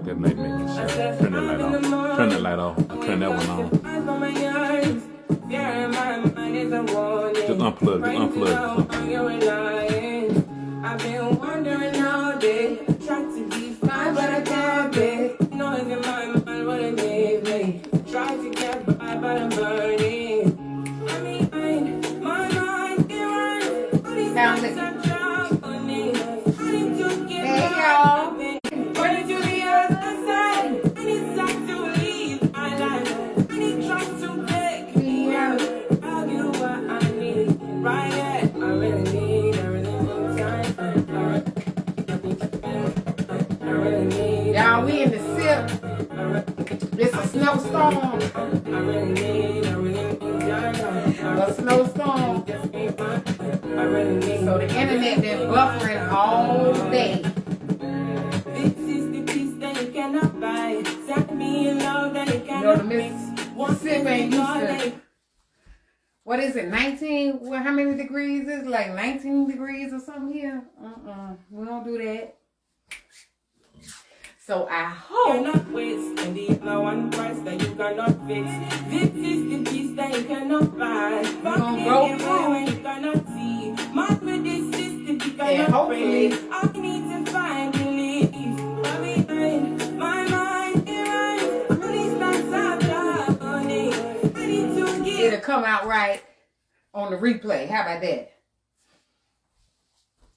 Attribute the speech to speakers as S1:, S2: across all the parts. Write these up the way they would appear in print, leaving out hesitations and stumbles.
S1: That make me shit. Turn that light off. Turn that light off. Turn that one on. Just unplug. Just unplug. I've been wondering all day. Tried to be fine, but I can't be. Noise in my mind, what it gave me. Tried to get by, but I'm burning. I mean, my mind, it runs. Sound it. Hey, y'all. Y'all, we in the sip. It's a snowstorm. A snowstorm. So the internet been buffering all day. This is the piece that you cannot buy. Set me in love that you cannot mix. Mississippi ain't used to. What is it? 19? Well, how many degrees is it? Like 19 degrees or something here? We don't do that. So I hope you're not wasting the other one price that you cannot fix. This is the piece that you cannot buy. We're gonna go through when you cannot see. Mark with this system you cannot break. I need to find relief. My mind, it'll come out right on the replay. How about that?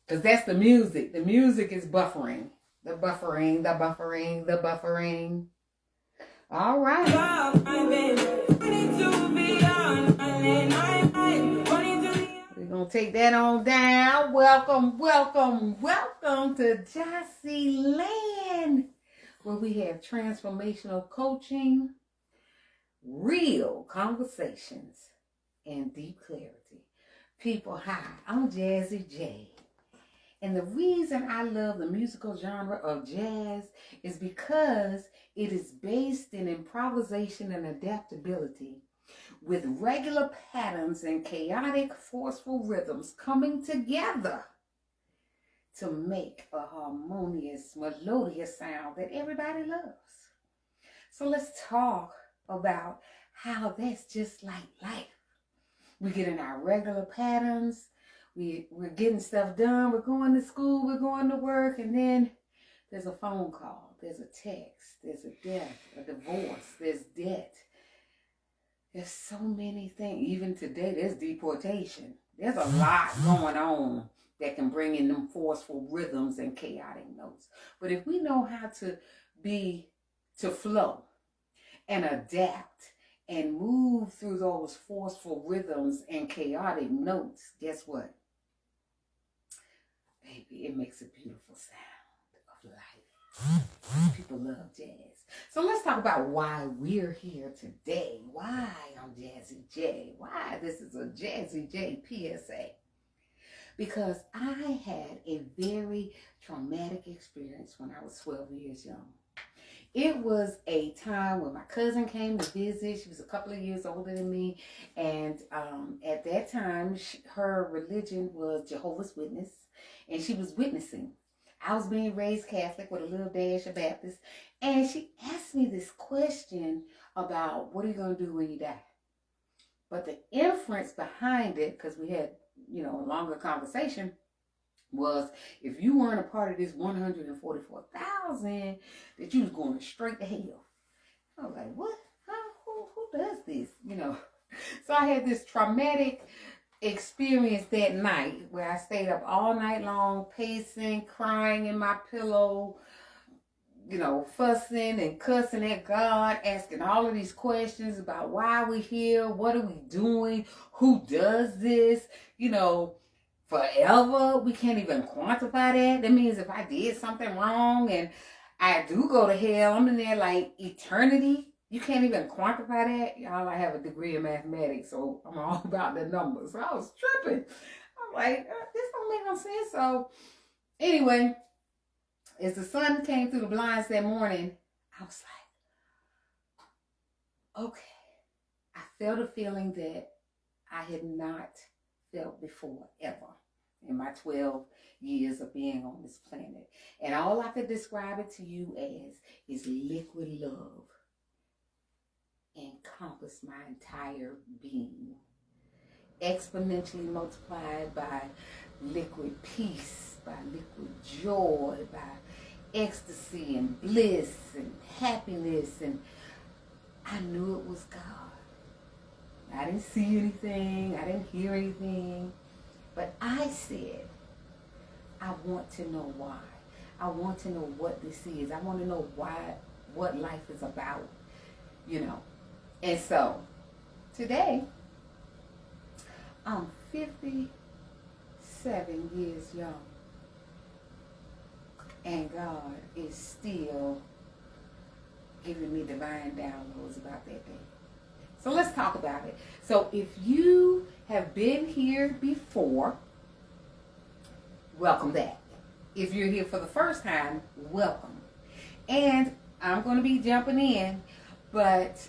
S1: Because that's the music. The music is buffering. The buffering, the buffering, the buffering. All right. We're going to take that on down. Welcome, welcome, welcome to JAUSI Land, where we have transformational coaching, real conversations, and deep clarity. People, hi, I'm Jazzy J. And the reason I love the musical genre of jazz is because it is based in improvisation and adaptability, with regular patterns and chaotic, forceful rhythms coming together to make a harmonious, melodious sound that everybody loves. So let's talk about how that's just like life. We get in our regular patterns. We're getting stuff done. We're going to school. We're going to work. And then there's a phone call. There's a text. There's a death, a divorce. There's debt. There's so many things. Even today, there's deportation. There's a lot going on that can bring in them forceful rhythms and chaotic notes. But if we know how to flow and adapt and move through those forceful rhythms and chaotic notes, guess what? Baby, it makes a beautiful sound of life. People love jazz. So let's talk about why we're here today. Why I'm Jazzy J. Why this is a Jazzy J PSA. Because I had a very traumatic experience when I was 12 years young. It was a time when my cousin came to visit. She was a couple of years older than me. And at that time, her religion was Jehovah's Witness. And she was witnessing. I was being raised Catholic with a little dash of Baptist. And she asked me this question about, what are you going to do when you die? But the inference behind it, because we had, a longer conversation, was if you weren't a part of this 144,000, that you was going straight to hell. I was like, what? Who does this? So I had this traumatic experience that night where I stayed up all night long, pacing, crying in my pillow, fussing and cussing at God, asking all of these questions about why we're here, what are we doing, who does this, forever. We can't even quantify that. That means if I did something wrong and I do go to hell, I'm in there like eternity. You can't even quantify that. Y'all, I have a degree in mathematics, so I'm all about the numbers. So I was tripping. I'm like, this don't make no sense. So anyway, as the sun came through the blinds that morning, I was Okay. I felt a feeling that I had not felt before, ever, in my 12 years of being on this planet. And all I could describe it to you as is liquid love encompass my entire being, exponentially multiplied by liquid peace, by liquid joy, by ecstasy and bliss and happiness. And I knew it was God. I didn't see anything, I didn't hear anything, but I said, I want to know why. I want to know what this is. I want to know why, what life is about, you know. And so, today, I'm 57 years young, and God is still giving me divine downloads about that day. So let's talk about it. So if you have been here before, welcome back. If you're here for the first time, welcome. And I'm going to be jumping in, but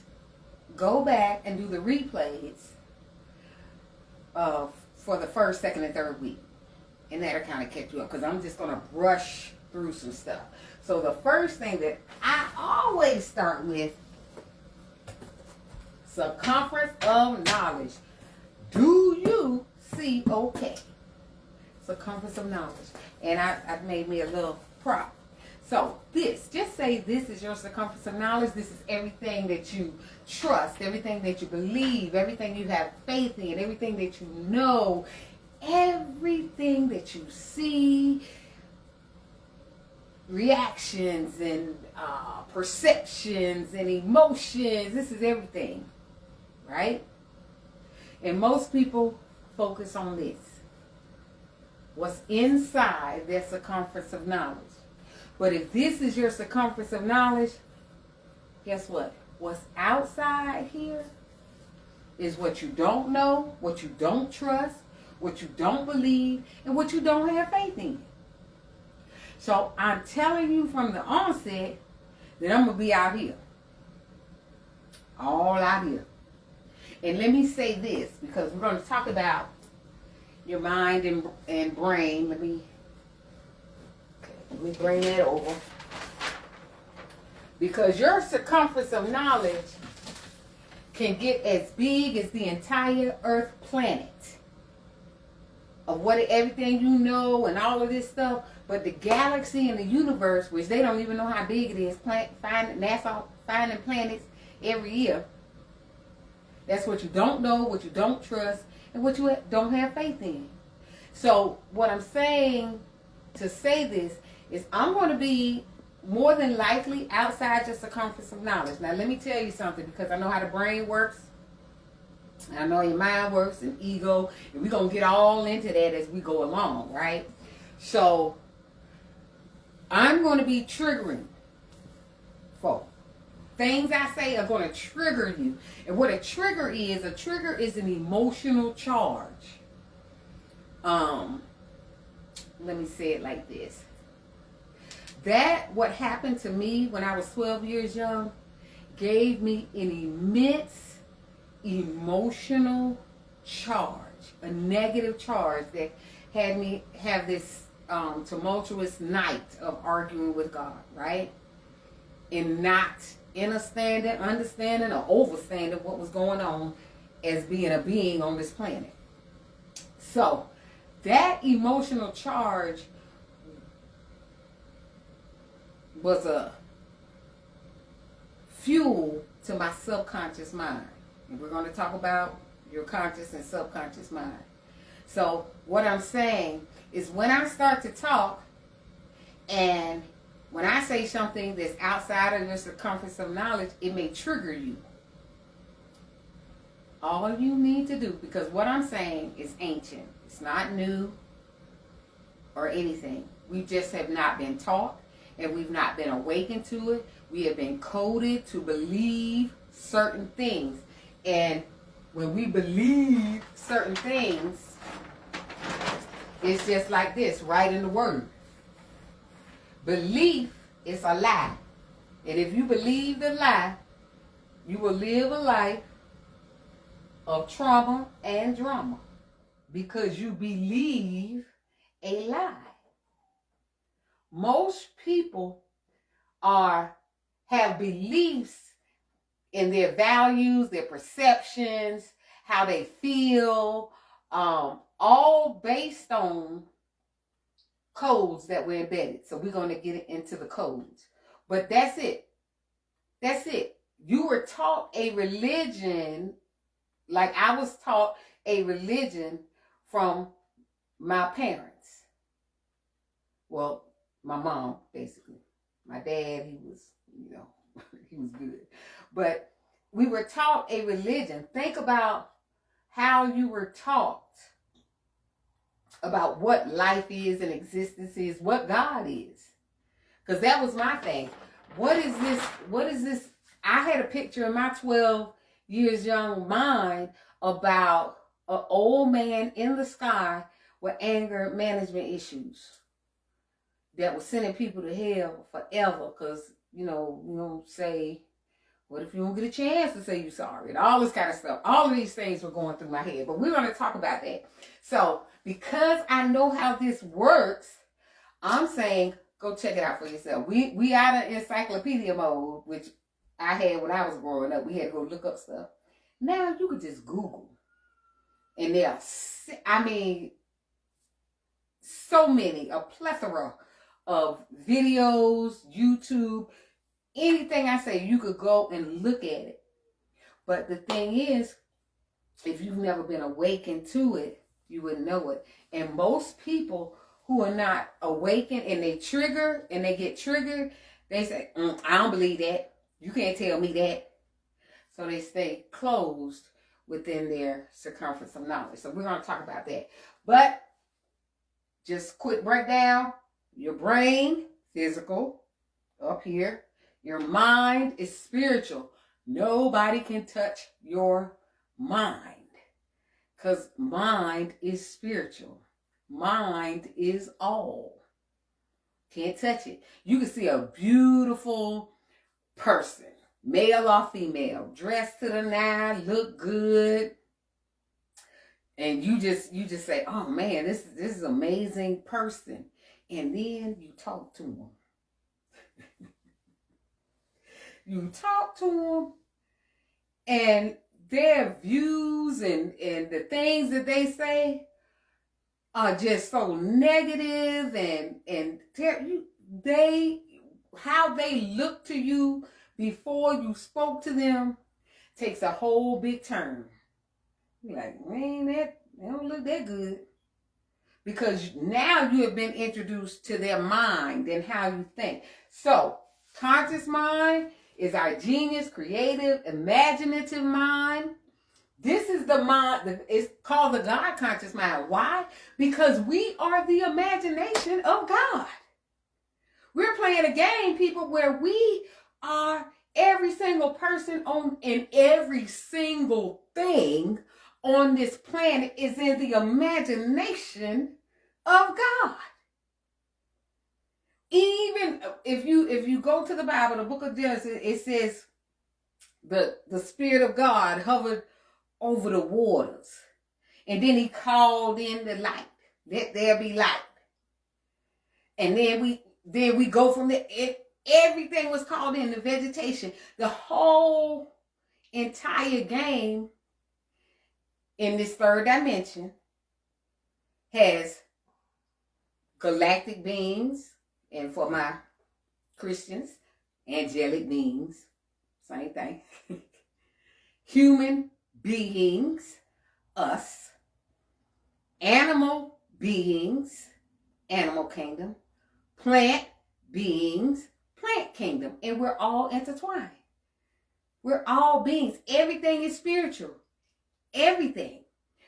S1: go back and do the replays for the first, second, and third week. And that'll kind of catch you up because I'm just going to brush through some stuff. So the first thing that I always start with, circumference of knowledge. Do you see okay? Circumference of knowledge. And I made me a little prop. So just say this is your circumference of knowledge. This is everything that you trust, everything that you believe, everything you have faith in, everything that you know, everything that you see, reactions and perceptions and emotions. This is everything. Right? And most people focus on this. What's inside their circumference of knowledge. But if this is your circumference of knowledge, guess what? What's outside here is what you don't know, what you don't trust, what you don't believe, and what you don't have faith in. So I'm telling you from the onset that I'm going to be out here. All out here. And let me say this, because we're going to talk about your mind and brain. Let me bring that over. Because your circumference of knowledge can get as big as the entire Earth planet. Of everything you know and all of this stuff. But the galaxy and the universe, which they don't even know how big it is, NASA finding planets every year. That's what you don't know, what you don't trust, and what you don't have faith in. So what I'm saying to say this is I'm going to be more than likely outside your circumference of knowledge. Now let me tell you something, because I know how the brain works. I know your mind works and ego. And we're going to get all into that as we go along, right? So I'm going to be triggering folks. Things I say are going to trigger you. And what a trigger is an emotional charge. Let me say it like this. What happened to me when I was 12 years young gave me an immense emotional charge, a negative charge that had me have this tumultuous night of arguing with God, right? And not understanding, or overstanding what was going on as being a being on this planet. So, that emotional charge was a fuel to my subconscious mind. And we're going to talk about your conscious and subconscious mind. So, what I'm saying is when I start to talk and when I say something that's outside of your circumference of knowledge, it may trigger you. All you need to do, because what I'm saying is ancient. It's not new or anything. We just have not been taught and we've not been awakened to it. We have been coded to believe certain things. And when we believe certain things, it's just like this, right in the word. Belief is a lie. And if you believe the lie, You will live a life of trauma and drama because you believe a lie. Most people have beliefs in their values, their perceptions, how they feel, all based on codes that were embedded. So we're going to get into the codes. But that's it. That's it. You were taught a religion, like I was taught a religion from my parents. Well, my mom, basically. My dad, he was, he was good. But we were taught a religion. Think about how you were taught about what life is and existence is, what God is. Because that was my thing. What is this? What is this? I had a picture in my 12 years young mind about an old man in the sky with anger management issues that was sending people to hell forever. Because, you don't say, what if you don't get a chance to say you're sorry? And all this kind of stuff. All of these things were going through my head. But we're going to talk about that. So, because I know how this works, I'm saying, go check it out for yourself. We out of encyclopedia mode, which I had when I was growing up. We had to go look up stuff. Now you could just Google. And there are, so many, a plethora of videos, YouTube, anything I say, you could go and look at it. But the thing is, if you've never been awakened to it, you wouldn't know it. And most people who are not awakened and they get triggered, they say, I don't believe that. You can't tell me that. So they stay closed within their circumference of knowledge. So we're going to talk about that. But just quick breakdown. Your brain, physical, up here. Your mind is spiritual. Nobody can touch your mind. Because mind is spiritual. Mind is all. Can't touch it. You can see a beautiful person, male or female, dressed to the nine, look good. And you just say, oh man, this is an amazing person. And then you talk to them. You talk to them, and their views and the things that they say are just so negative, and how they look to you before you spoke to them takes a whole big turn. You're like, man, they don't look that good. Because now you have been introduced to their mind and how you think. So, conscious mind is our genius, creative, imaginative mind. This is the mind, it's called the God conscious mind. Why? Because we are the imagination of God. We're playing a game, people, where we are every single person and every single thing on this planet is in the imagination of God. Even if you go to the Bible, the book of Genesis, it says the Spirit of God hovered over the waters. And then he called in the light. Let there be light. And then we go from there. Everything was called in, the vegetation. The whole entire game in this third dimension has galactic beings, and for my Christians, angelic beings, same thing. Human beings, us. Animal beings, animal kingdom. Plant beings, plant kingdom. And we're all intertwined. We're all beings. Everything is spiritual. Everything.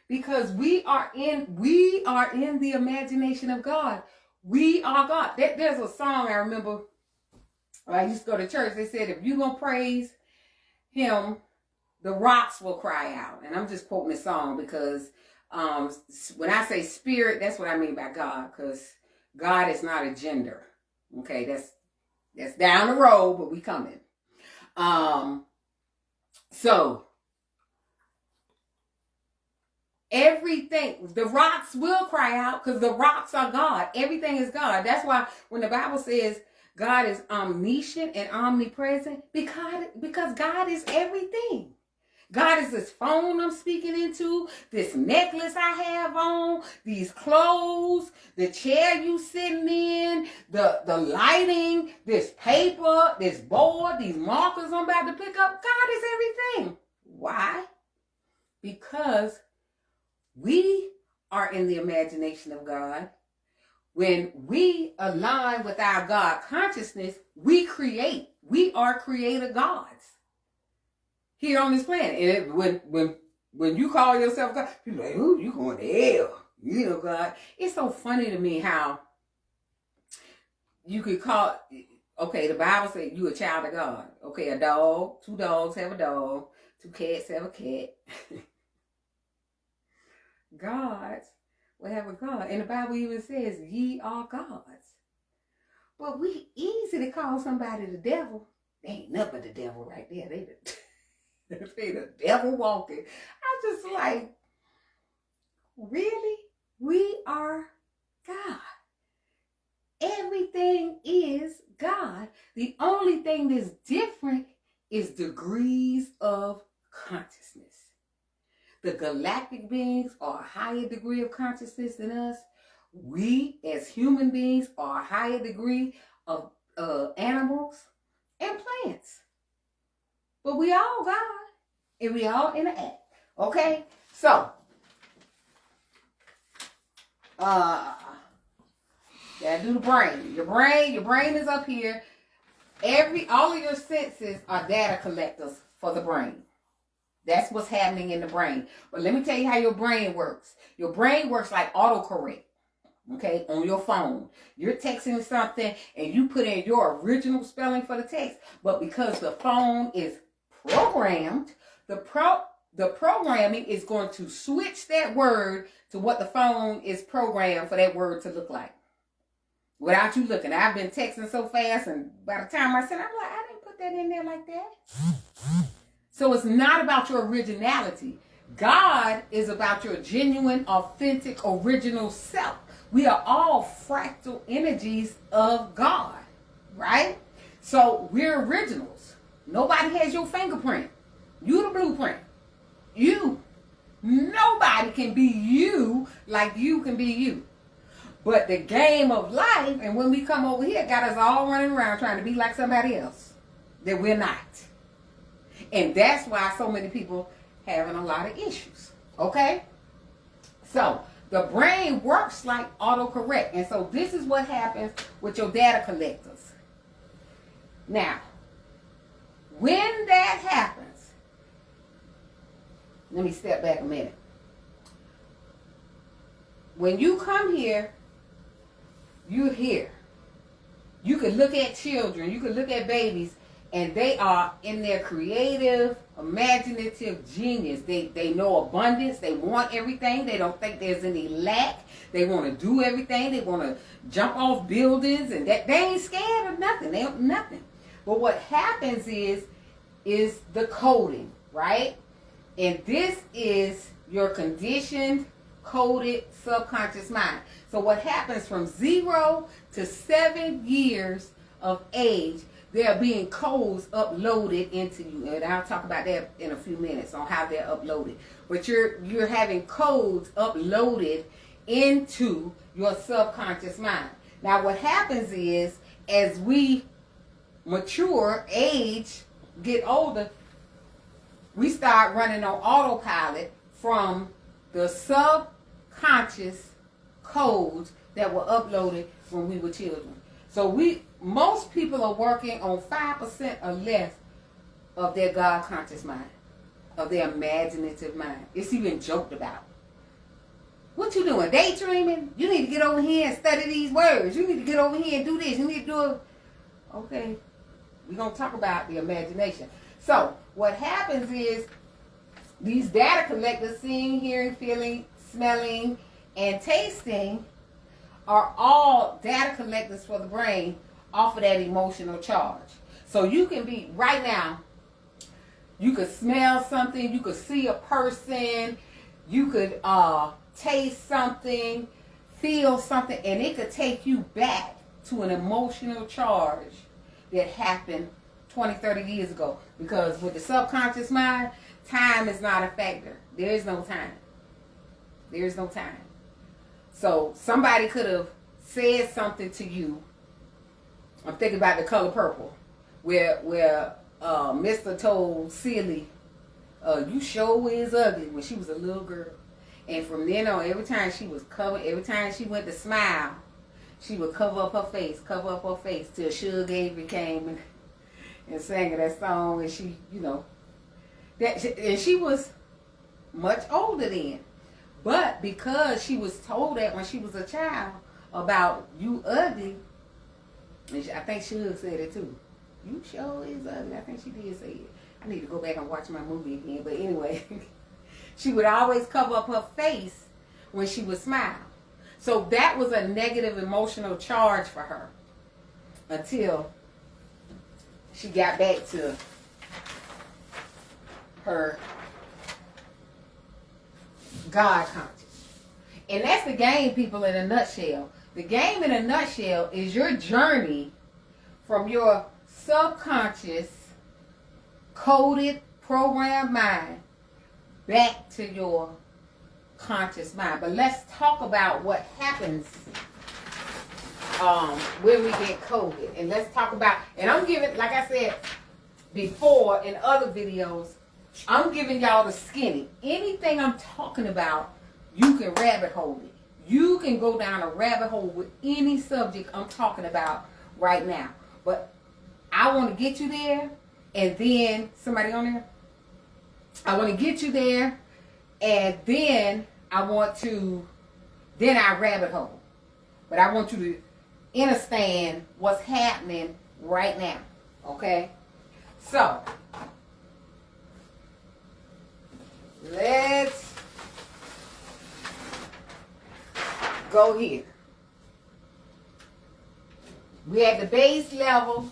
S1: Because we are in the imagination of God. We are God. There's a song I remember. I used to go to church. They said, if you're going to praise him, the rocks will cry out. And I'm just quoting the song because when I say spirit, that's what I mean by God. Because God is not a gender. Okay, that's down the road, but we coming. So everything, the rocks will cry out because the rocks are God. Everything is God. That's why when the Bible says God is omniscient and omnipresent, because God is everything. God is this phone I'm speaking into, this necklace I have on, these clothes, the chair you sitting in, the lighting, this paper, this board, these markers I'm about to pick up. God is everything. Why? Because we are in the imagination of God. When we align with our God consciousness, we create. We are creator gods here on this planet. And when you call yourself God, people are like, "Ooh, you going to hell?" You know, God. It's so funny to me how you could call. Okay, the Bible says you a child of God. Okay, a dog, 2 dogs have a dog, 2 cats have a cat. Gods will have a God. And the Bible even says, ye are gods. But we easy to call somebody the devil. They ain't nothing but the devil right there. They the devil walking. I just like, really? We are God. Everything is God. The only thing that's different is degrees of consciousness. The galactic beings are a higher degree of consciousness than us. We, as human beings, are a higher degree of animals and plants. But we all God, and we all interact. Okay? So, gotta do the brain. Your brain is up here. All of your senses are data collectors for the brain. That's what's happening in the brain. But let me tell you how your brain works. Your brain works like autocorrect, okay, on your phone. You're texting something and you put in your original spelling for the text, but because the phone is programmed, the programming is going to switch that word to what the phone is programmed for that word to look like. Without you looking. I've been texting so fast, and by the time I said, I'm like, I didn't put that in there like that. So it's not about your originality. God is about your genuine, authentic, original self. We are all fractal energies of God, right? So we're originals. Nobody has your fingerprint. You the blueprint. You. Nobody can be you like you can be you. But the game of life, and when we come over here, got us all running around trying to be like somebody else that we're not. And that's why so many people having a lot of issues. Okay? So the brain works like autocorrect. And so this is what happens with your data collectors. Now, when that happens, let me step back a minute. When you come here, you're here. You can look at children, you can look at babies, and they are in their creative, imaginative genius. They know abundance. They want everything. They don't think there's any lack. They want to do everything. They want to jump off buildings, and they ain't scared of nothing. They don't nothing. But what happens is the coding, right? And this is your conditioned, coded subconscious mind. So what happens from 0 to 7 years of age, there are being codes uploaded into you, and I'll talk about that in a few minutes on how they're uploaded. But you're having codes uploaded into your subconscious mind. Now, what happens is, as we mature, age, get older, we start running on autopilot from the subconscious codes that were uploaded when we were children. So most people are working on 5% or less of their God conscious mind, of their imaginative mind. It's even joked about. What you doing? Daydreaming? You need to get over here and study these words. You need to get over here and do this. You need to do it. Okay. We're going to talk about the imagination. So what happens is these data collectors, seeing, hearing, feeling, smelling, and tasting, are all data collectors for the brain off of that emotional charge. So you can be, right now, You could smell something. You could see a person. You could taste something, feel something, and it could take you back to an emotional charge that happened 20, 30 years ago. Because with the subconscious mind, time is not a factor. There is no time. There is no time. So somebody could have said something to you. I'm thinking about The Color Purple, where Mr. told Celie, you sure is ugly, when she was a little girl. And from then on, every time she went to smile, she would cover up her face till Suge Avery came and sang that song, and she, and she was much older then. But because she was told that when she was a child about you ugly, and I think Suge said it too. You sure is ugly. I think she did say it. I need to go back and watch my movie again. But anyway, she would always cover up her face when she would smile. So that was a negative emotional charge for her until she got back to her God conscious. And that's the game, people, in a nutshell. The game in a nutshell is your journey from your subconscious, coded, programmed mind back to your conscious mind. But let's talk about what happens when we get coded. And let's talk about, and I'm giving, like I said before in other videos, I'm giving y'all the skinny. Anything I'm talking about, you can rabbit hole it. You can go down a rabbit hole with any subject I'm talking about right now. But I want to get you there, and then, somebody on there? I want to get you there, and then I rabbit hole. But I want you to understand what's happening right now. Okay? So, let's go here. We at the base level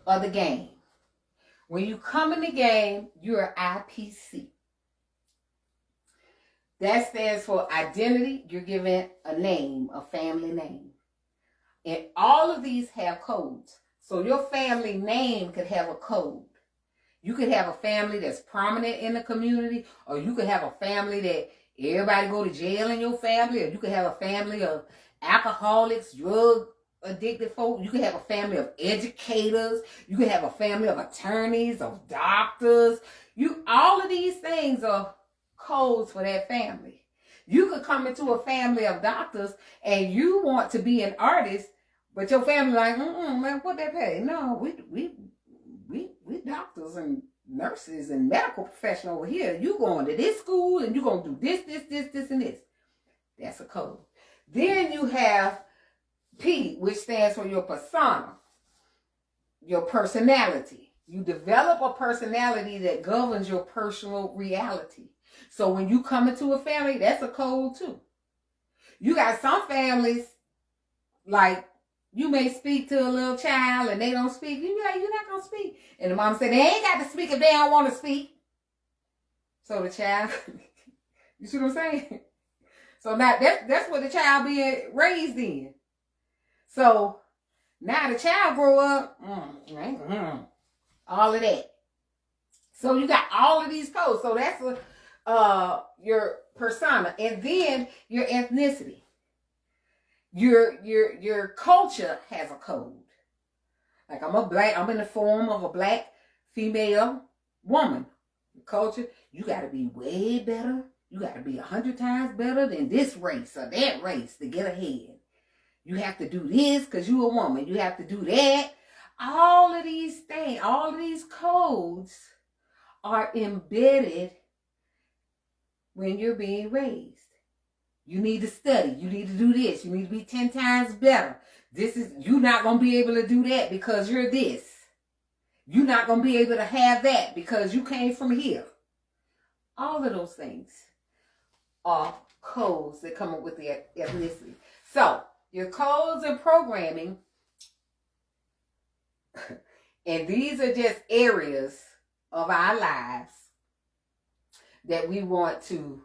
S1: of the game. When you come in the game, you're IPC. That stands for identity. You're given a name, a family name. And all of these have codes. So your family name could have a code. You could have a family that's prominent in the community, or you could have a family that everybody go to jail in your family, or you could have a family of alcoholics, drug addicted folk. You could have a family of educators. You could have a family of attorneys, of doctors. All of these things are codes for that family. You could come into a family of doctors and you want to be an artist, but your family like, man, what they pay? No, we doctors and nurses and medical professionals over here. You going to this school and you gonna do this, and this. That's a code. Then you have P, which stands for your persona, your personality. You develop a personality that governs your personal reality. So when you come into a family, that's a code too. You got some families, like you may speak to a little child and they don't speak. You're not going to speak. And the mom said, they ain't got to speak if they don't want to speak. So the child, you see what I'm saying? So now that's what the child being raised in. So now the child grow up, all of that. So you got all of these codes. So that's your persona, and then your ethnicity. Your culture has a code. Like I'm in the form of a black female woman. The culture, you got to be way better. You got to be 100 times better than this race or that race to get ahead. You have to do this because you're a woman. You have to do that. All of these things, all of these codes are embedded when you're being raised. You need to study. You need to do this. You need to be 10 times better. You're not going to be able to do that because you're this. You're not going to be able to have that because you came from here. All of those things are codes that come up with the ethnicity. So, your codes and programming, and these are just areas of our lives that we want to,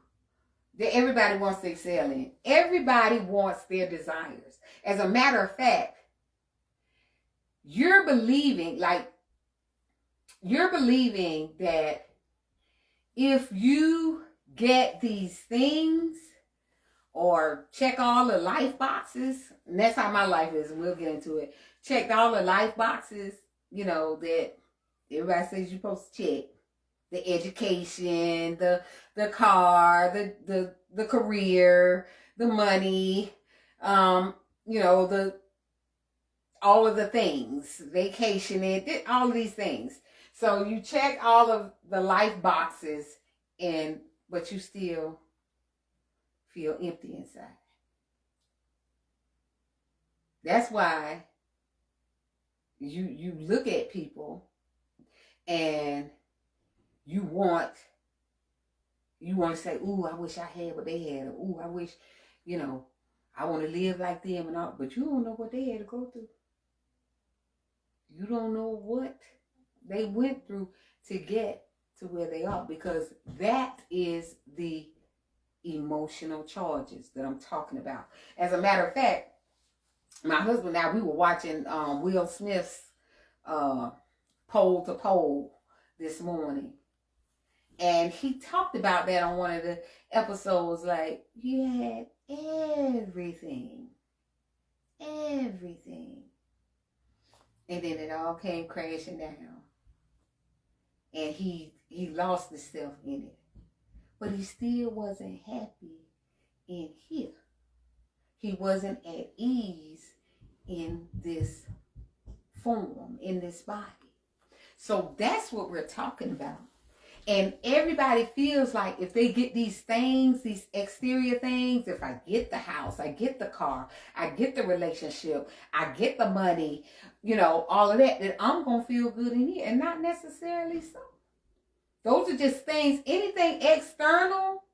S1: that everybody wants to excel in. Everybody wants their desires. As a matter of fact, you're believing that if you get these things or check all the life boxes, and that's how my life is, and we'll get into it. Checked all the life boxes, you know, that everybody says you're supposed to check. The education, the car, the career, the money, you know, all of the things, vacationing, all of these things. So you check all of the life boxes, but you still feel empty inside. That's why you look at people and you want to say, ooh, I wish I had what they had. Or, ooh, I wish, you know, I want to live like them and all. But you don't know what they had to go through. You don't know what they went through to get to where they are, because that is the emotional charges that I'm talking about. As a matter of fact, my husband and I, we were watching Will Smith's Pole to Pole this morning. And he talked about that on one of the episodes, like, you had everything. Everything. And then it all came crashing down. And he lost himself in it. But he still wasn't happy in here. He wasn't at ease in this form, in this body. So that's what we're talking about. And everybody feels like if they get these things, these exterior things, if I get the house, I get the car, I get the relationship, I get the money, you know, all of that, that I'm going to feel good in here. And not necessarily so. Those are just things, anything external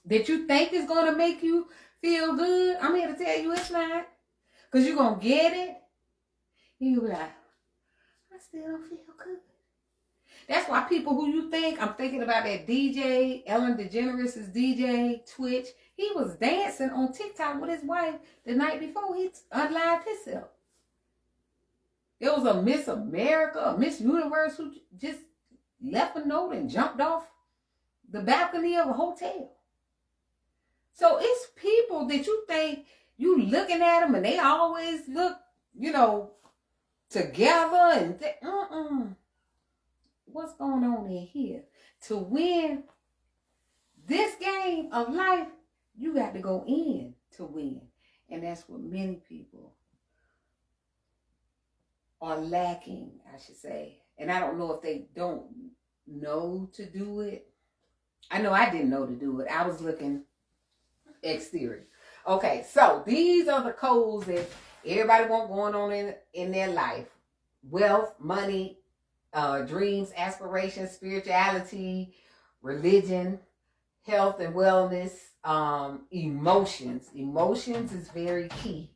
S1: that you think is going to make you feel good, I'm here to tell you it's not. Because you're going to get it. And you'll be like, I still don't feel good. That's why people who you think, I'm thinking about that DJ, Ellen DeGeneres' DJ, Twitch. He was dancing on TikTok with his wife the night before he unlived himself. There was a Miss America, a Miss Universe who just left a note and jumped off the balcony of a hotel. So it's people that you think, you looking at them and they always look, you know, together and what's going on in here? To win this game of life, you got to go in to win. And that's what many people are lacking, I should say. And I don't know if they don't know to do it. I know I didn't know to do it. I was looking exterior. Okay, so these are the codes that everybody want going on in their life. Wealth, money, dreams, aspirations, spirituality, religion, health and wellness, emotions. Emotions is very key.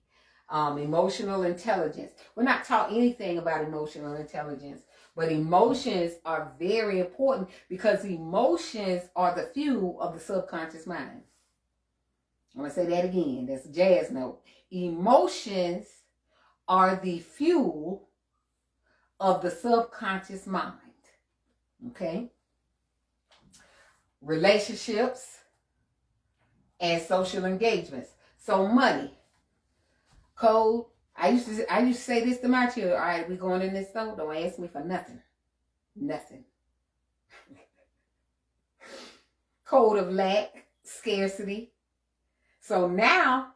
S1: Emotional intelligence. We're not taught anything about emotional intelligence, but emotions are very important because emotions are the fuel of the subconscious mind. I'm going to say that again. That's a jazz note. Emotions are the fuel of the subconscious mind. Okay? Relationships and social engagements. So money. Code. I used to say this to my children. All right, we going in this store. Don't ask me for nothing. Nothing. Code of lack, scarcity. So now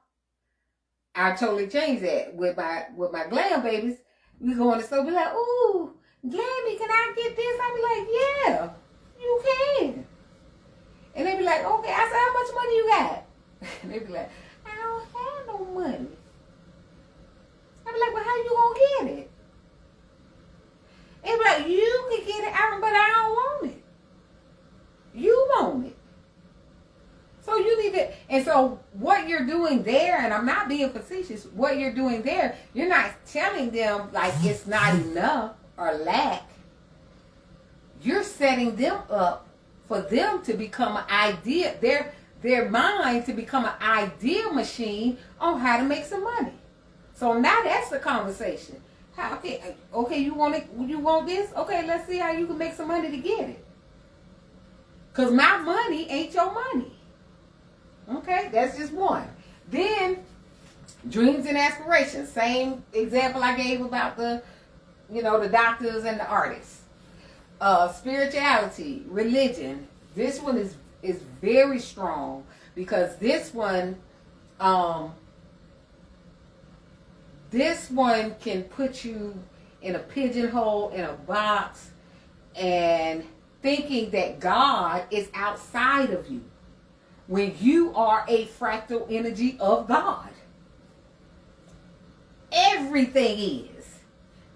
S1: I totally changed that with my glam babies. We go in the store, be like, ooh, Glammy, can I get this? I be like, yeah, you can. And they be like, okay. I said, how much money you got? And they be like, I don't have no money. I be like, well, how you gonna get it? They be like, you can get it, but I don't want it. You want it. So you need to, and so what you're doing there, and I'm not being facetious, what you're doing there, you're not telling them like it's not enough or lack. you're setting them up for them to become an idea, their mind to become an ideal machine on how to make some money. So now that's the conversation. Okay, you want this? Okay, let's see how you can make some money to get it. Because my money ain't your money. Okay, that's just one. Then, dreams and aspirations. Same example I gave about the doctors and the artists. Spirituality, religion. This one is very strong because this one can put you in a pigeonhole, in a box, and thinking that God is outside of you when you are a fractal energy of God. Everything is,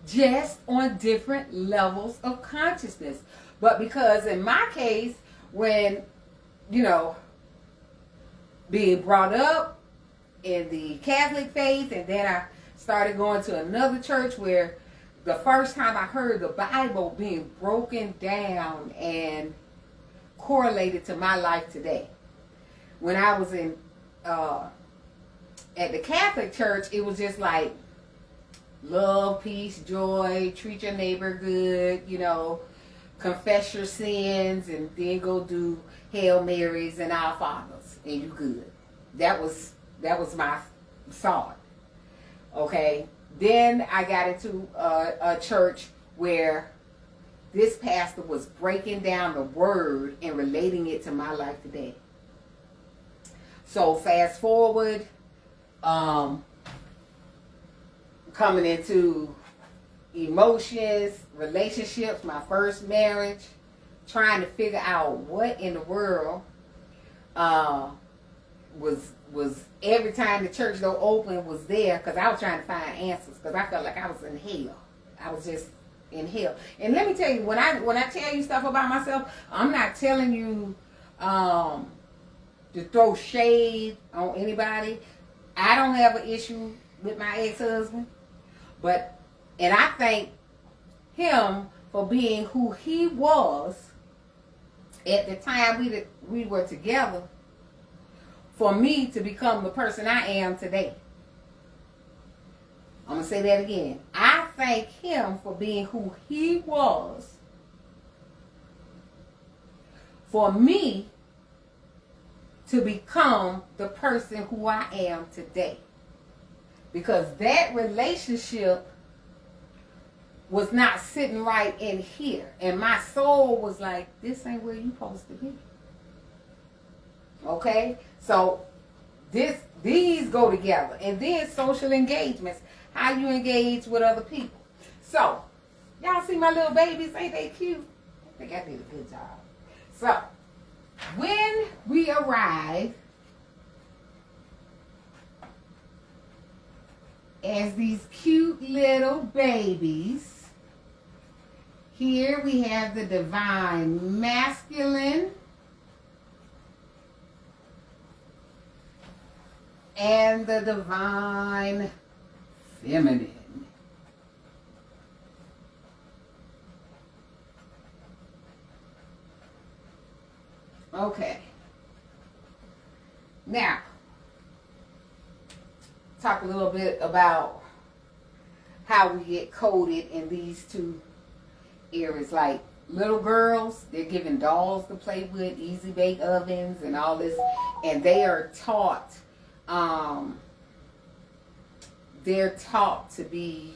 S1: just on different levels of consciousness. But because in my case, when, being brought up in the Catholic faith, and then I started going to another church where the first time I heard the Bible being broken down and correlated to my life today. When I was in at the Catholic church, it was just like love, peace, joy, treat your neighbor good, confess your sins, and then go do Hail Marys and Our Fathers, and you good. That was my thought. Okay. Then I got into a church where this pastor was breaking down the word and relating it to my life today. So fast forward, coming into emotions, relationships, my first marriage, trying to figure out what in the world was every time the church door open was there, because I was trying to find answers, because I felt like I was in hell. I was just in hell. And let me tell you, when I tell you stuff about myself, I'm not telling you to throw shade on anybody. I don't have an issue with my ex-husband, and I thank him for being who he was at the time we were together, for me to become the person I am today. I'm going to say that again. I thank him for being who he was, for me to become the person who I am today. Because that relationship was not sitting right in here. And my soul was like, this ain't where you supposed to be. Okay? So these go together. And then social engagements. How you engage with other people. So, y'all see my little babies? Ain't they cute? I think I did a good job. So, when we arrive as these cute little babies, here we have the divine masculine and the divine feminine. Okay. Now, talk a little bit about how we get coded in these two areas. Like little girls, they're given dolls to play with, easy bake ovens and all this, and they are taught to be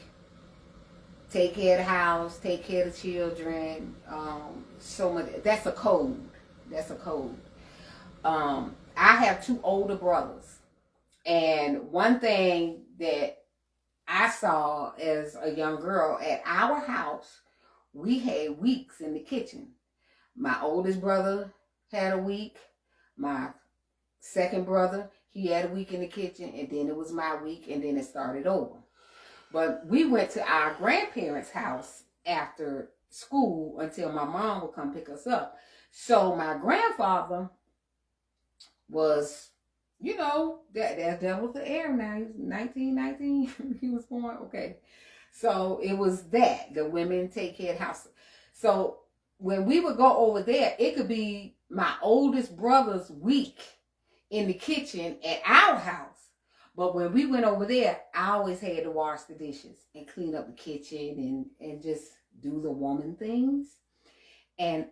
S1: take care of the house, take care of the children. So much. That's a code. That's a code. I have two older brothers, and one thing that I saw as a young girl at our house, we had weeks in the kitchen. My oldest brother had a week. My second brother, he had a week in the kitchen, and then it was my week, and then it started over. But we went to our grandparents' house after school until my mom would come pick us up. So my grandfather was, that was the era now. He was 1919. He was born. Okay. So it was that. The women take care of the house. So when we would go over there, it could be my oldest brother's week in the kitchen at our house. But when we went over there, I always had to wash the dishes and clean up the kitchen and just do the woman things. And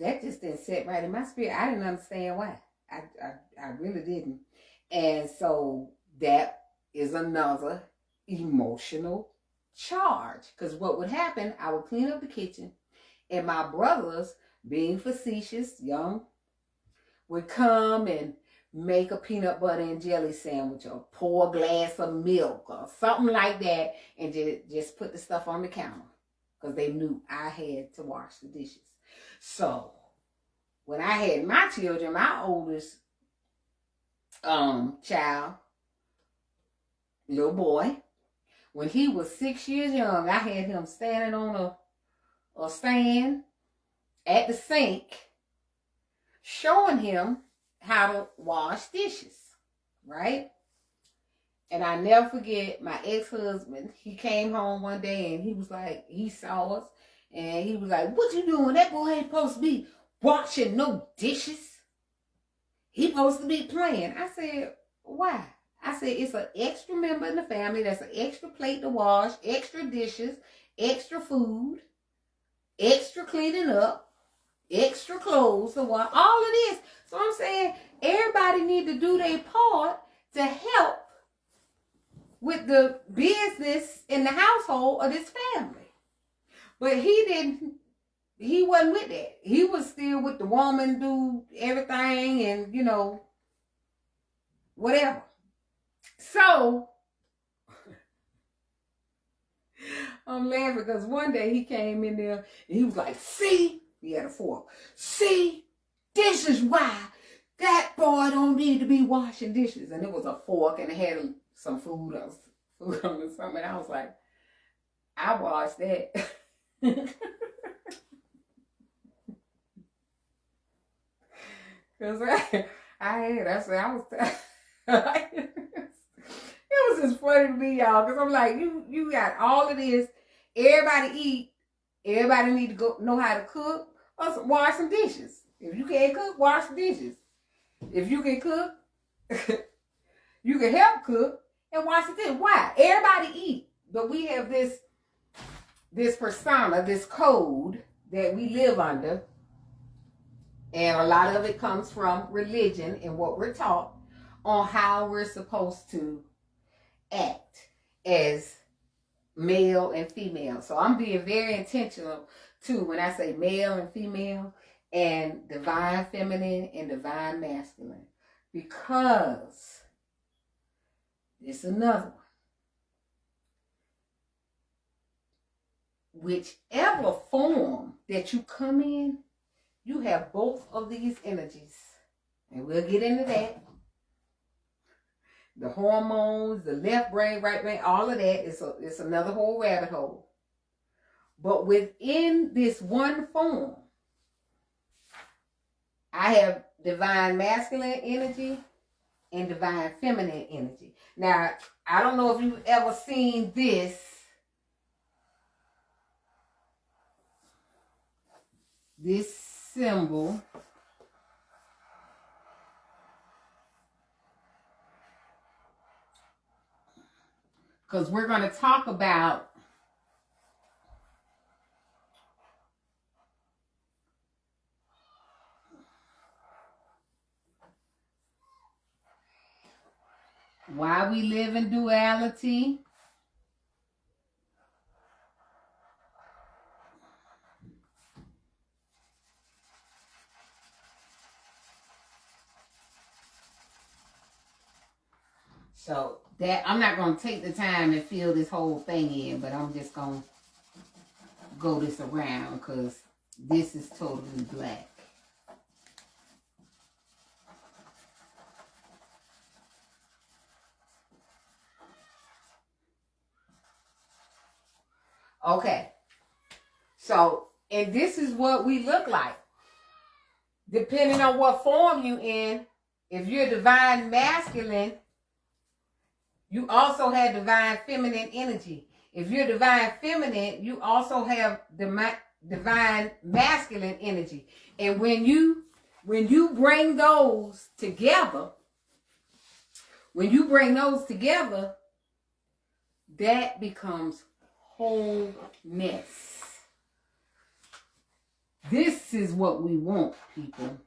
S1: that just didn't sit right in my spirit. I didn't understand why. I really didn't. And so that is another emotional charge. Because what would happen, I would clean up the kitchen, and my brothers, being facetious, young, would come and make a peanut butter and jelly sandwich or pour a glass of milk or something like that, and just put the stuff on the counter because they knew I had to wash the dishes. So when I had my children, my oldest child, little boy, when he was 6 years young, I had him standing on a stand at the sink showing him how to wash dishes, right? And I never forget my ex-husband. He came home one day and he was like, he saw us and he was like, "What you doing? That boy ain't supposed to be washing no dishes. He supposed to be playing." I said, "Why?" I said, "It's an extra member in the family. That's an extra plate to wash, extra dishes, extra food, extra cleaning up, extra clothes to wash, all of this." So I'm saying everybody need to do their part to help with the business in the household of this family. But he wasn't with that. He was still with the woman, do everything and, you know, whatever. So I'm laughing because one day he came in there and he was like, "See," he had a fork, "See, this is why that boy don't need to be washing dishes." And it was a fork and it had some food on it or something. And I was like, I washed that. Because it was just funny to me, y'all, because I'm like, you got all of this, everybody eat, everybody need to go know how to cook, or wash some dishes. If you can't cook, wash the dishes. If you can cook, you can help cook and wash the dishes. Why? Everybody eat, but we have this persona, this code that we live under, and a lot of it comes from religion and what we're taught on how we're supposed to act as male and female. So I'm being very intentional too when I say male and female and divine feminine and divine masculine, because it's another one. Whichever form that you come in, you have both of these energies, and we'll get into that. The hormones, the left brain, right brain, all of that is another whole rabbit hole. But within this one form, I have divine masculine energy and divine feminine energy. Now, I don't know if you've ever seen this. This symbol. Because we're going to talk about why we live in duality. So that I'm not going to take the time and fill this whole thing in, but I'm just going to go this around because this is totally black. Okay. So, and this is what we look like. Depending on what form you in, if you're divine masculine, you also have divine feminine energy. If you're divine feminine, you also have divine masculine energy. And when you bring those together, that becomes wholeness. This is what we want, people.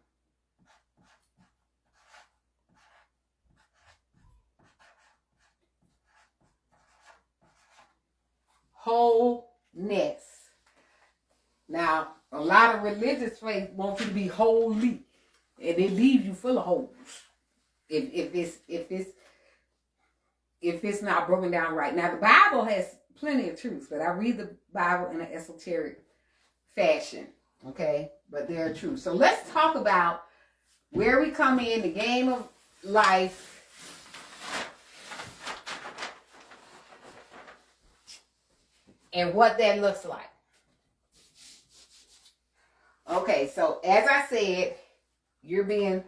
S1: Wholeness. Now, a lot of religious faith wants you to be holy, and they leave you full of holes. If it's not broken down right. Now, the Bible has plenty of truths, but I read the Bible in an esoteric fashion, okay? But there are truths. So let's talk about where we come in, the game of life, and what that looks like. Okay, so as I said, you're being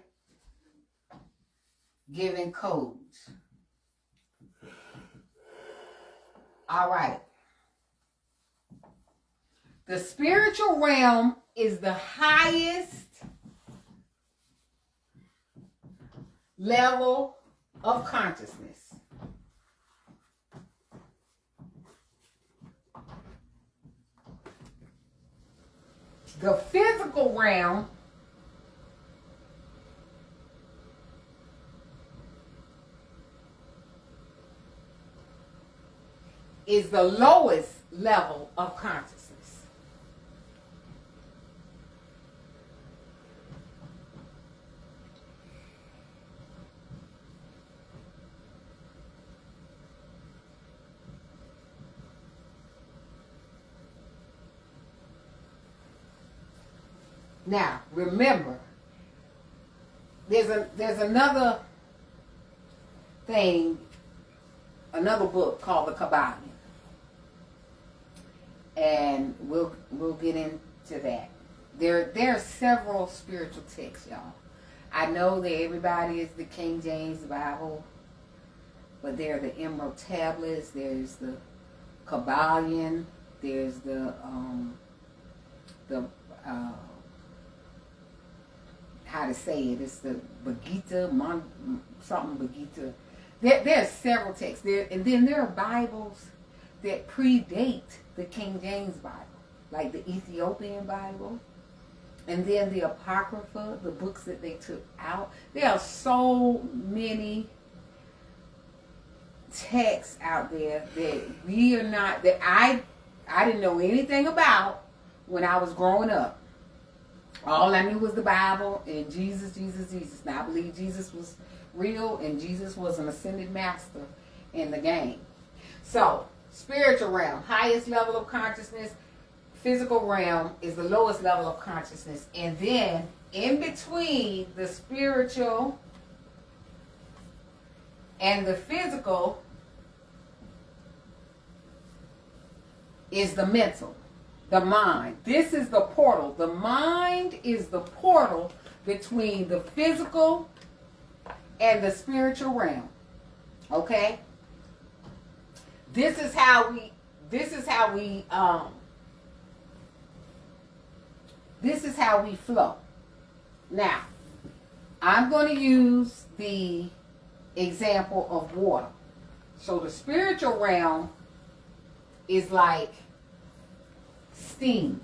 S1: given codes. All right. The spiritual realm is the highest level of consciousness. The physical realm is the lowest level of consciousness. Now, remember, there's another thing, another book called the Kabbalion. And we'll get into that. There are several spiritual texts, y'all. I know that everybody is the King James Bible, but there are the Emerald Tablets, there's the Kabbalion, there's the how to say it, it's the Bagita, something Bagita. There are several texts there, and then there are Bibles that predate the King James Bible, like the Ethiopian Bible, and then the Apocrypha, the books that they took out. There are so many texts out there that I didn't know anything about when I was growing up. All I knew was the Bible and Jesus. Now I believe Jesus was real and Jesus was an ascended master in the game. So, spiritual realm, highest level of consciousness. Physical realm is the lowest level of consciousness. And then, in between the spiritual and the physical is the mental, the mind. This is the portal. The mind is the portal between the physical and the spiritual realm. Okay? This is how we flow. Now, I'm going to use the example of water. So the spiritual realm is like steam.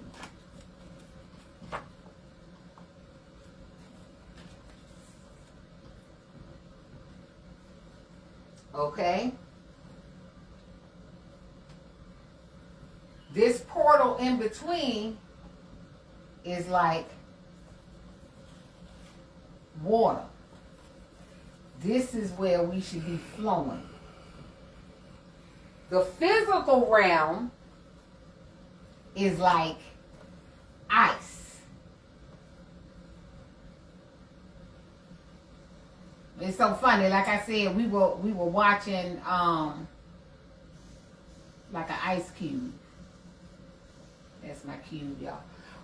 S1: Okay? This portal in between is like water. This is where we should be flowing. The physical realm is like ice. It's so funny. Like I said, we were watching like an ice cube. That's my cube, y'all.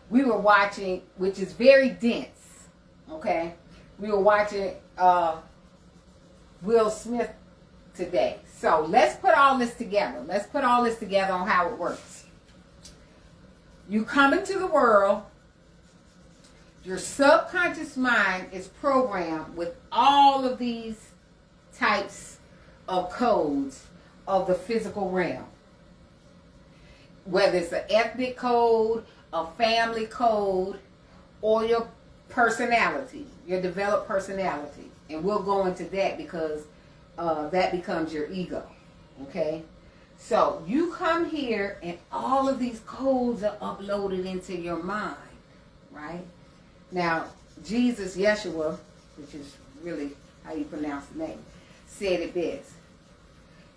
S1: We were watching, which is very dense. Okay, we were watching Will Smith today. So let's put all this together. Let's put all this together on how it works. You come into the world, your subconscious mind is programmed with all of these types of codes of the physical realm. Whether it's an ethnic code, a family code, or your personality, your developed personality. And we'll go into that because that becomes your ego. Okay? So you come here and all of these codes are uploaded into your mind. Right? Now, Jesus, Yeshua, which is really how you pronounce the name, said it best.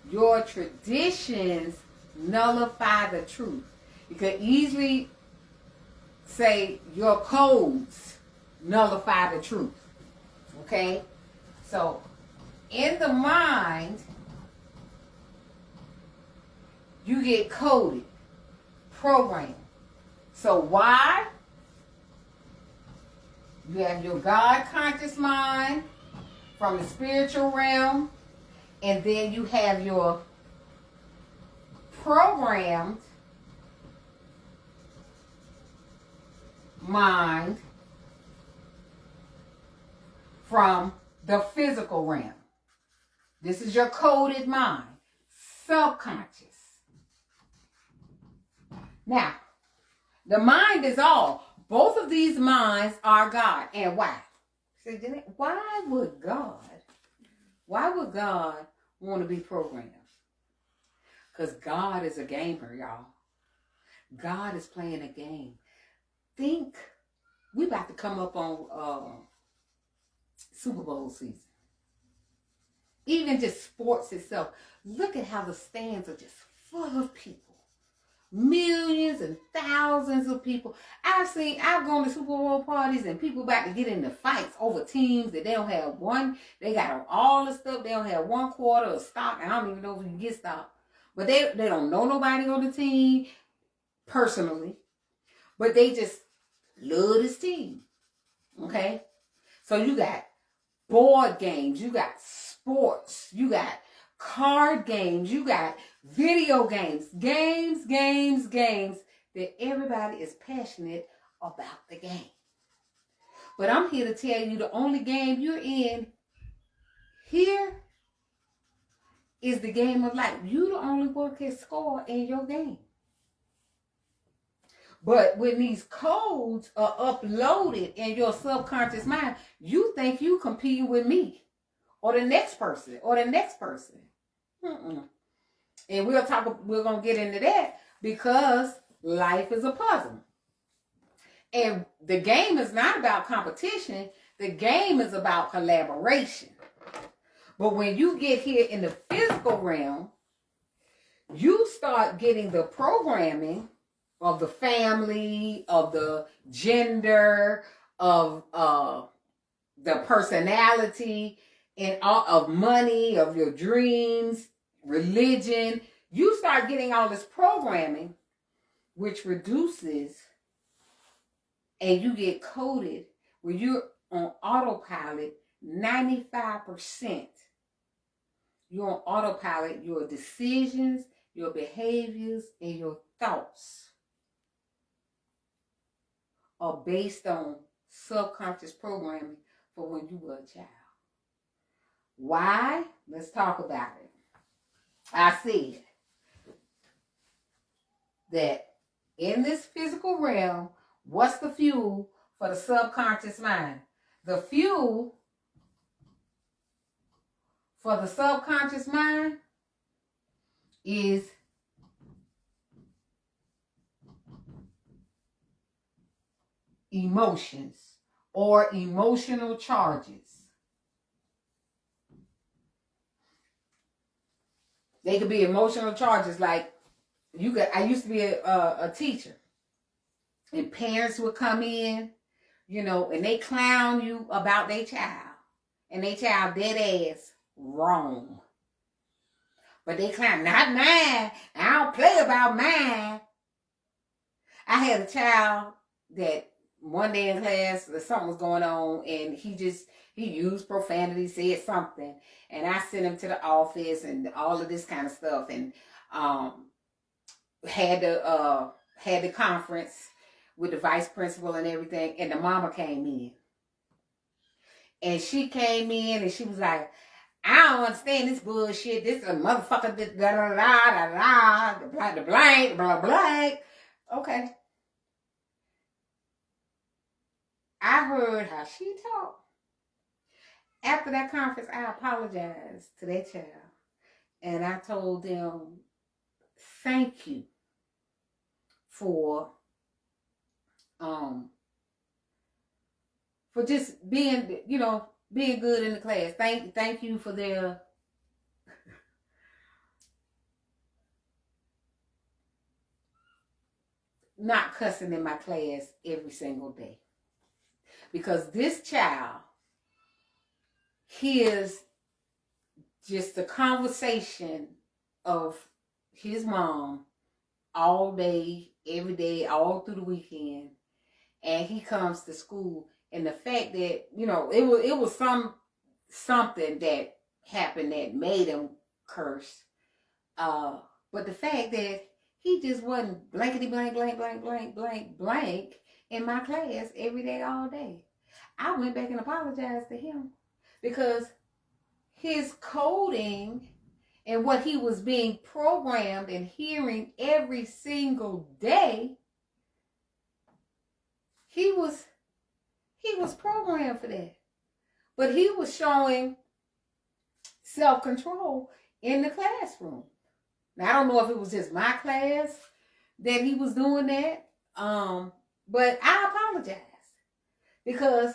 S1: Your traditions nullify the truth. You could easily say your codes nullify the truth. Okay? So, in the mind, you get coded, programmed. So why? You have your God conscious mind from the spiritual realm, and then you have your programmed mind from the physical realm. This is your coded mind, subconscious. Now, the mind is all. Both of these minds are God. And why? So, why would God want to be programmed? Because God is a gamer, y'all. God is playing a game. Think, we about to come up on Super Bowl season. Even just sports itself. Look at how the stands are just full of people. Millions and thousands of people. I've gone to Super Bowl parties and people about to get into fights over teams that they don't have one. They got all the stuff. They don't have 1/4 of stock. I don't even know if you can get stock. But they don't know nobody on the team personally. But they just love this team. Okay? So you got board games. You got sports. You got card games. You got video games. Games that everybody is passionate about the game. But I'm here to tell you the only game you're in here is the game of life. You the only one can score in your game. But when these codes are uploaded in your subconscious mind, you think you competing with me or the next person or the next person. And we're going to get into that because life is a puzzle. And the game is not about competition. The game is about collaboration. But when you get here in the physical realm, you start getting the programming of the family, of the gender, of the personality, and all of money, of your dreams, religion. You start getting all this programming, which reduces, and you get coded where you're on autopilot 95%. You're on autopilot. Your decisions, your behaviors, and your thoughts are based on subconscious programming for when you were a child. Why? Let's talk about it. I said that in this physical realm, what's the fuel for the subconscious mind? The fuel for the subconscious mind is emotions or emotional charges. They could be emotional charges like I used to be a teacher, and parents would come in, and they clown you about their child, and their child dead ass wrong. But they clown, not mine. I don't play about mine. I had a child that one day in class, something was going on, and he used profanity, said something, and I sent him to the office and all of this kind of stuff, and had to had the conference with the vice principal and everything, and the mama came in. And she came in and she was like, I don't understand this bullshit. This is a motherfucker, da da da da da, the blank, blah blah. Okay. I heard how she talked. After that conference, I apologized to that child. And I told them, thank you for just being, being good in the class. Thank you for their not cussing in my class every single day. Because this child hears just the conversation of his mom all day, every day, all through the weekend. And he comes to school. And the fact that, it was something that happened that made him curse. But the fact that he just wasn't blankety blank, blank, blank, blank, blank, blank in my class every day, all day. I went back and apologized to him because his coding and what he was being programmed and hearing every single day, he was programmed for that. But he was showing self-control in the classroom. Now, I don't know if it was just my class that he was doing that, but I apologize because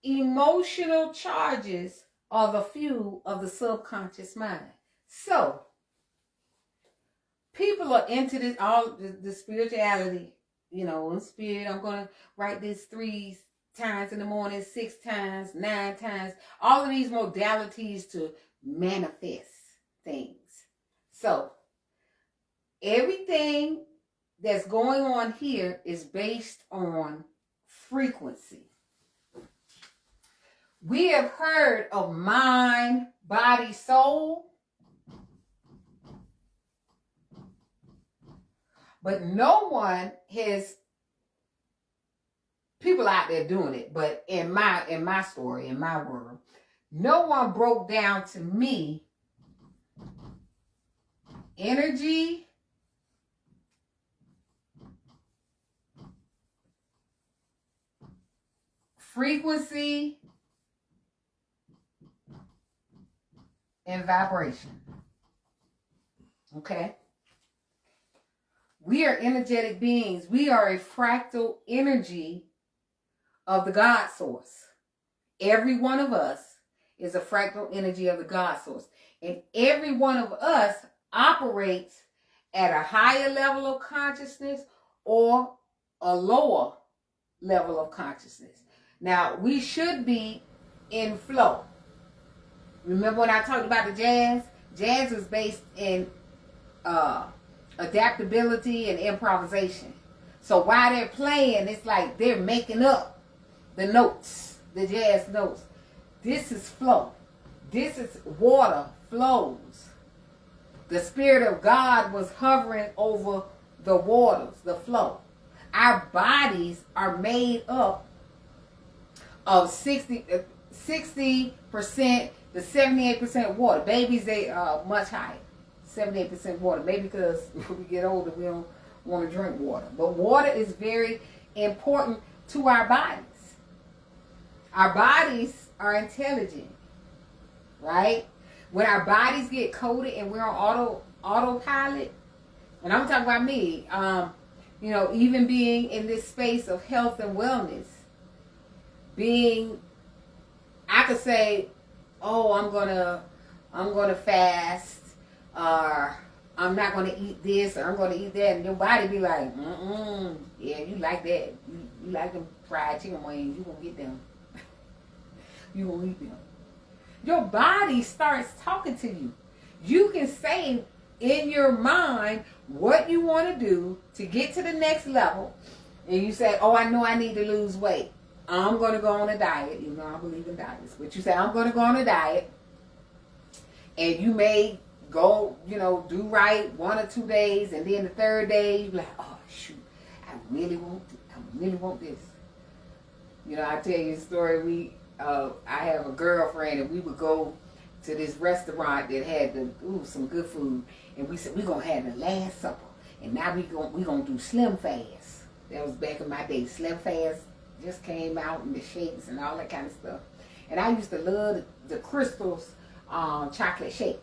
S1: emotional charges are the fuel of the subconscious mind. So, people are into this, all the spirituality, in spirit. I'm going to write this 3 times in the morning, 6 times, 9 times, all of these modalities to manifest things. So, everything that's going on here is based on frequency. We have heard of mind, body, soul, but no one has, people out there doing it, but in my story, in my world, no one broke down to me energy, frequency, and vibration. Okay? We are energetic beings. We are a fractal energy of the God source. Every one of us is a fractal energy of the God source. And every one of us operates at a higher level of consciousness or a lower level of consciousness. Now, we should be in flow. Remember when I talked about the jazz? Jazz is based in adaptability and improvisation. So while they're playing, it's like they're making up the notes, the jazz notes. This is flow. This is water flows. The Spirit of God was hovering over the waters, the flow. Our bodies are made up of 60% to 78% water. Babies, they are much higher. 78% water. Maybe because when we get older, we don't want to drink water. But water is very important to our bodies. Our bodies are intelligent, right? When our bodies get coded and we're on autopilot, and I'm talking about me, even being in this space of health and wellness, I could say, oh, I'm gonna fast, or I'm not gonna eat this, or I'm gonna eat that, and your body be like, yeah, you like that, you like them fried chicken wings, you gonna get them, you gonna eat them. Your body starts talking to you. You can say in your mind what you want to do to get to the next level, and you say, oh, I know I need to lose weight. I'm going to go on a diet. You know I believe in diets. But you say, I'm going to go on a diet. And you may go, do right 1 or 2 days. And then the third day, you're like, oh, shoot, I really want this. You know, I tell you a story. I have a girlfriend, and we would go to this restaurant that had some good food, and we said we're gonna have the Last Supper, and now we gonna do Slim Fast. That was back in my day. Slim Fast just came out, and the shakes and all that kind of stuff. And I used to love the Crystal's chocolate shake.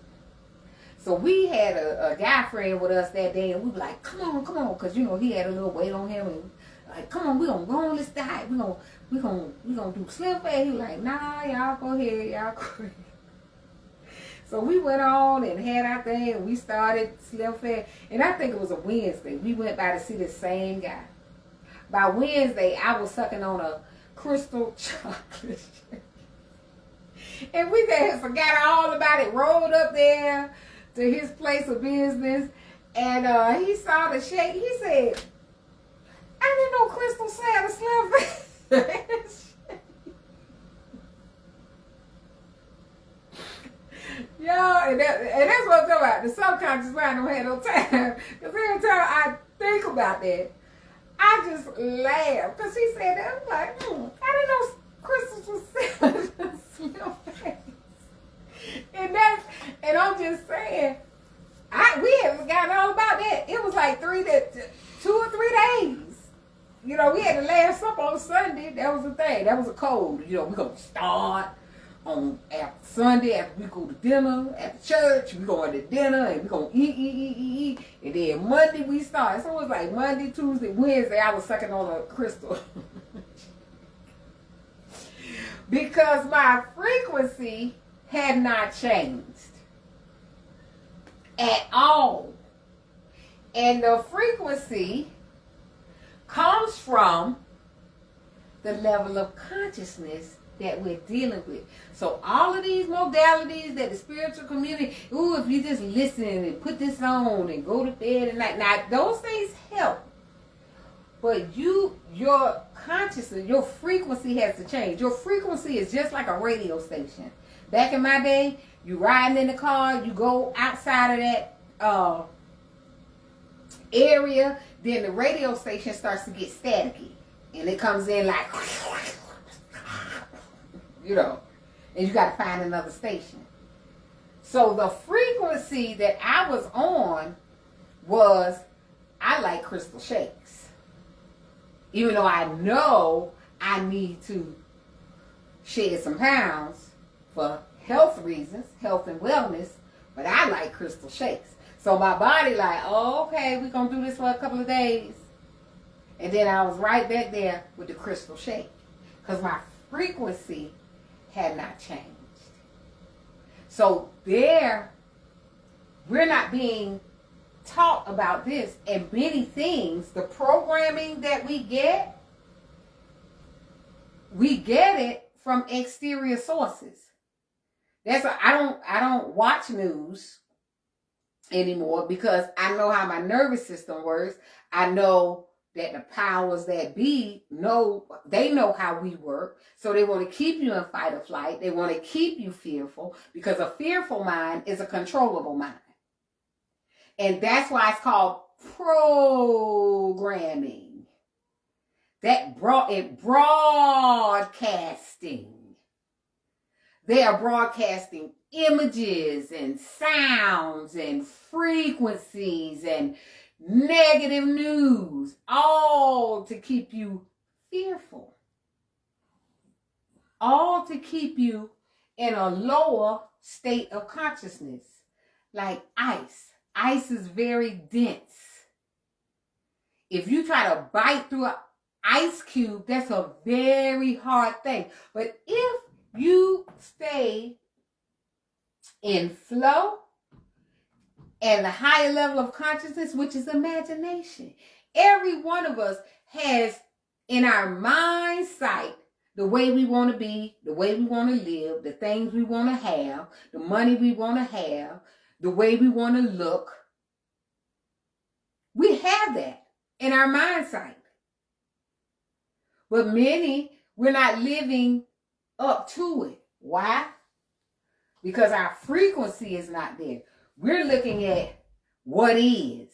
S1: So we had a guy friend with us that day, and we were like, come on, because you know he had a little weight on him, and like, come on, we gonna go on this diet. We gonna do Slim Fast. He was like, nah, y'all go ahead, y'all go ahead. So we went on and had our thing, and we started Slim Fast. And I think it was a Wednesday. We went by to see the same guy. By Wednesday, I was sucking on a Crystal chocolate shake. And we had forgot all about it, rolled up there to his place of business, and he saw the shake. He said, I didn't know Crystal said a Slim Fast. Yo, and that's what I'm talking about. The subconscious mind don't have no time. Because every time I think about that, I just laugh. Because he said that. I'm like, I didn't know Crystal was saying a Slim Fast. And I'm just saying, we had forgotten all about that. It was like 2 or 3 days. You know, we had the Last Supper on Sunday. That was the thing. That was a code. You know, we're going to start on after Sunday, after we go to dinner, after church, we going to dinner, and we're going to eat. And then Monday we start. So it was like Monday, Tuesday, Wednesday, I was sucking on a Crystal. Because my frequency had not changed at all. And the frequency comes from the level of consciousness that we're dealing with. So all of these modalities that the spiritual community, if you just listen and put this on and go to bed at night, now those things help. But your consciousness, your frequency has to change. Your frequency is just like a radio station. Back in my day, you riding in the car, you go outside of that area, then the radio station starts to get staticky. And it comes in like, you know, and you got to find another station. So the frequency that I was on was, I like Crystal Shakes. Even though I know I need to shed some pounds for health reasons, health and wellness, but I like Crystal Shakes. So my body like, oh, okay, we're going to do this for a couple of days. And then I was right back there with the Crystal Shake. Because my frequency had not changed. So we're not being taught about this. And many things, the programming that we get it from exterior sources. That's why I don't watch news anymore, because I know how my nervous system works. I know that the powers that be know how we work. So they want to keep you in fight or flight. They want to keep you fearful, because a fearful mind is a controllable mind. And that's why it's called programming. Broadcasting. They are broadcasting images and sounds and frequencies and negative news, all to keep you fearful. All to keep you in a lower state of consciousness. Like ice. Ice is very dense. If you try to bite through an ice cube, that's a very hard thing. But if you stay in flow and the higher level of consciousness, which is imagination, every one of us has in our mind sight the way we want to be, the way we want to live, the things we want to have, the money we want to have, the way we want to look. We have that in our mind sight. But many, we're not living up to it. Why? Because our frequency is not there. We're looking at what is.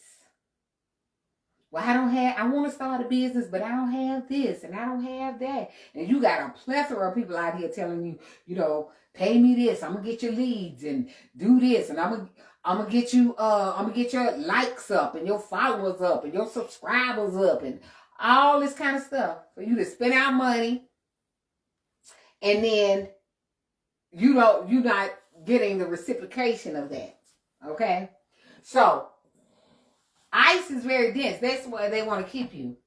S1: Well, I want to start a business, but I don't have this and I don't have that. And you got a plethora of people out here telling you, you know, pay me this. I'm going to get your leads and do this. And I'm going to get you, I'm going to get your likes up and your followers up and your subscribers up and all this kind of stuff for you to spend our money. And then you're not getting the reciprocation of that. Okay. So ice is very dense. That's why they want to keep you.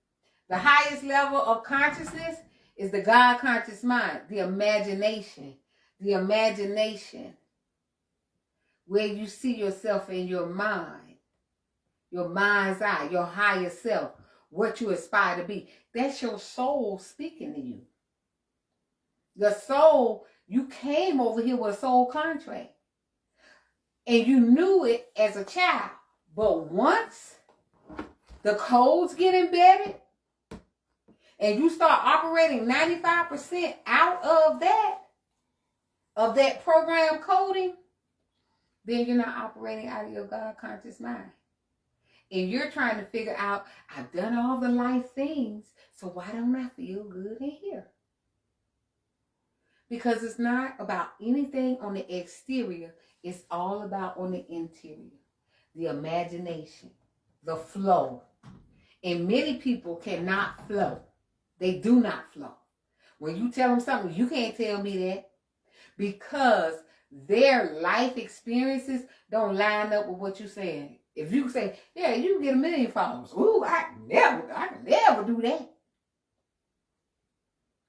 S1: The highest level of consciousness is the God conscious mind, the imagination. The imagination where you see yourself in your mind, your mind's eye, your higher self, what you aspire to be. That's your soul speaking to you. The soul, you came over here with a soul contract. And you knew it as a child. But once the codes get embedded and you start operating 95% out of that program coding, then you're not operating out of your God conscious mind. And you're trying to figure out, I've done all the life things, so why don't I feel good in here? Because it's not about anything on the exterior. It's all about on the interior. The imagination, the flow. And many people cannot flow. They do not flow. When you tell them something, you can't tell me that. Because their life experiences don't line up with what you're saying. If you say, yeah, you can get 1 million followers. Ooh, I can never do that.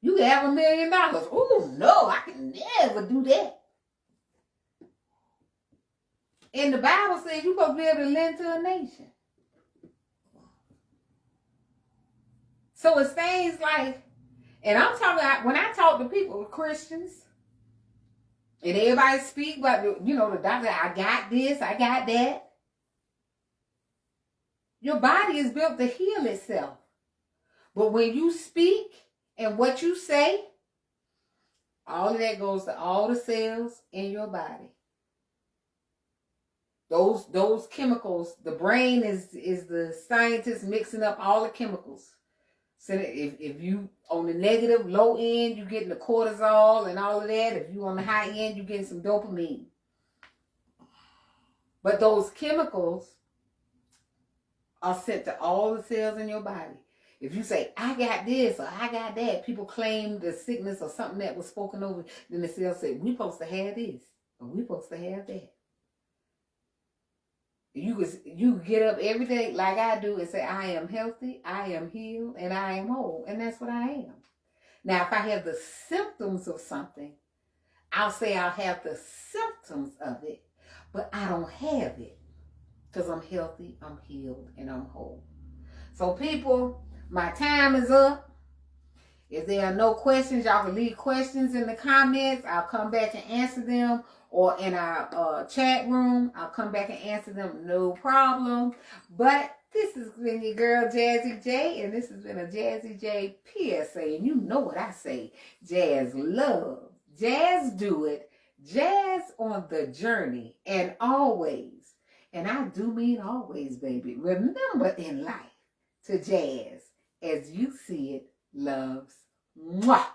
S1: You can have $1 million. Ooh, no, I can never do that. And the Bible says you're supposed to be able to lend to a nation. So it's things like, and I'm talking about, when I talk to people, Christians, and everybody speak about, you know, the doctor, I got this, I got that. Your body is built to heal itself. But when you speak and what you say, all of that goes to all the cells in your body. Those chemicals, the brain is the scientist mixing up all the chemicals. So if you on the negative, low end, you getting the cortisol and all of that. If you on the high end, you getting some dopamine. But those chemicals are sent to all the cells in your body. If you say, I got this or I got that, people claim the sickness or something that was spoken over. Then the cells say, we supposed to have this or we supposed to have that. You get up every day like I do and say, I am healthy, I am healed, and I am whole. And that's what I am. Now, if I have the symptoms of something, I'll say I'll have the symptoms of it, but I don't have it because I'm healthy, I'm healed, and I'm whole. So people, my time is up. If there are no questions, y'all can leave questions in the comments. I'll come back and answer them. Or in our chat room, I'll come back and answer them, no problem. But this has been your girl, Jazzy J, and this has been a Jazzy J PSA. And you know what I say, Jazz love, Jazz do it, Jazz on the journey, and always, and I do mean always, baby, remember in life to jazz as you see it, loves. Mwah!